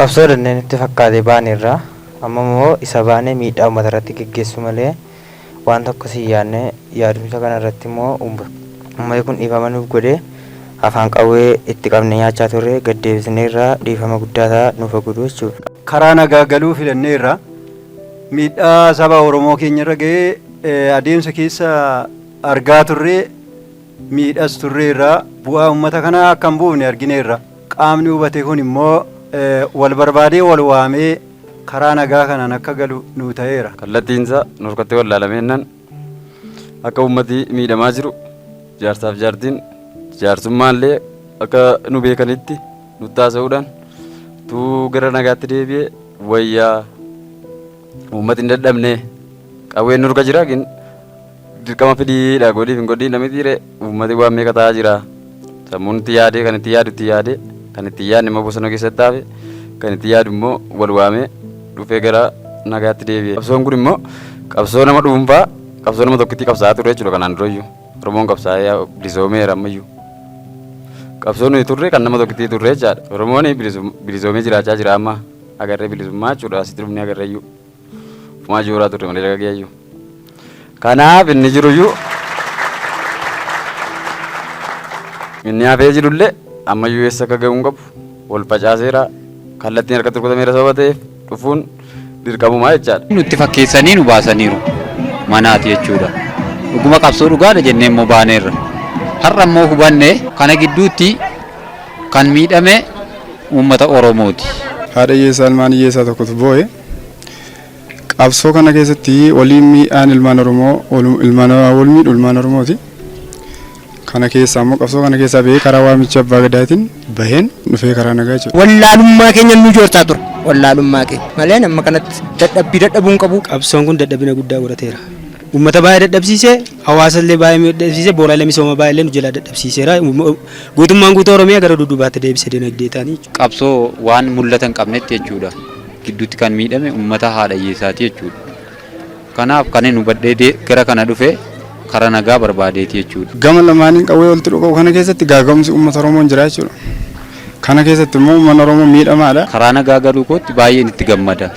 qabsoo dandeenitti fakkaate baaneerra amma immoo isa baanee miidhaa uummata irratti geggeessu malee waan tokko si yaadumsa kana irratti immoo uummatni kun dhiifama nuuf godhee afaan qawwee itti qabne nyaachaa turre gaddeebisneerra dhiifama guddaa nuuf godhu jechuudha. Karaa nagaa galuu filanneerra miidhaa saba Oromoo keenya irra ga'ee adeemsa keessa argaa turre miidhas turreerra bu'aa uummata kanaa akka hin buufne argineerra. Qaamni hubate kun immoo wal barbaadee wal waamee karaa nagaa kanaan akka galu nu ta'eera. Kallattiinsa nurkatti wal laalameennan akka uummati miidhamaa jiru jaarsaaf jaartiin jaarsummaan akka nu beekanitti nutti taasisuudhaan tuu gara nagaatti deebi'ee wayyaa uummati hin dadhabne qawween nurka jira kin dirqama fidiidha godhiif hin godhiin namni dhiire uummati waan meeqa ta'aa jira sammuun itti yaadee kan itti yaadu itti yaadee kan itti yaadne immoo bosona keessatti haafe kan itti yaadu immoo wal waamee dhufee gara nagaatti deebi'e. Qabsoon kun immoo qabsoo nama dhuunfaa qabsoo nama tokkitti qabsaa'aa ture jechuudha kanaan durayyuu Oromoon qabsaa'ee bilisoomeera ammayyuu. Qabsoon nuyi turre kan nama tokkitti turre jechaadha. Oromoon bilisoomee jiraachaa jira amma agarree bilisummaa jechuudha asitti dhufnee agarreeyyuu. Fumaa jooraa turre malee dhagageeyyuu. Kanaaf inni jiruyyuu inni hafee jirullee ammayyuu eessa akka ga'uun qabu wal facaaseera kallattiin harka turkutameera sababa ta'eef dhufuun dirqamumaa jechaadha. Nutti fakkeessanii nu baasaniiru manaati jechuudha. Dhuguma qabsoo dhugaadha jennee immoo baaneerra. Har'a immoo hubanne kana gidduutti kan miidhame uummata Oromooti. Haadha hiyyeessaa ilmaan hiyyeessaa tokkotu boo'e. Qabsoo kana keessatti waliin miidhaan ilmaan Oromoo wal miidhu ilmaan Oromooti. Kana keessaa immoo qabsoo kana keessaa bahee karaa waamicha abbaa gadaatiin baheen dhufee karaa nagaa jechuudha. Wallaalummaa keenya nu joortaa ture. Wallaalummaa keenya malee amma kanatti dadhabuun qabu. Qabsoon kun dadhabina guddaa godhateera. Uummata baay'ee dadhabsiisee hawaasa illee baay'ee dadhabsiisee booraalee misooma baay'ee illee nu jalaa dadhabsiiseera. Guutummaan guutuu Oromiyaa gara duubaatti deebisee dinagdee ta'anii. Qabsoo waan mul'ata hin qabnetti jechuudha. Gidduutti kan miidhame uummata haadha hiyyeessaati jechuudha. Kanaaf kan inni hubadhee gara kana dhufee karaa nagaa barbaadeeti jechuudha. Gama lamaaniin qawwee walitti dhufu kana keessatti gaaga'umsi uummata Oromoo jira jechuudha. Kana keessatti immoo uummanni Oromoo miidhamaadha. Karaa nagaa galuu kootti baay'een itti gammada.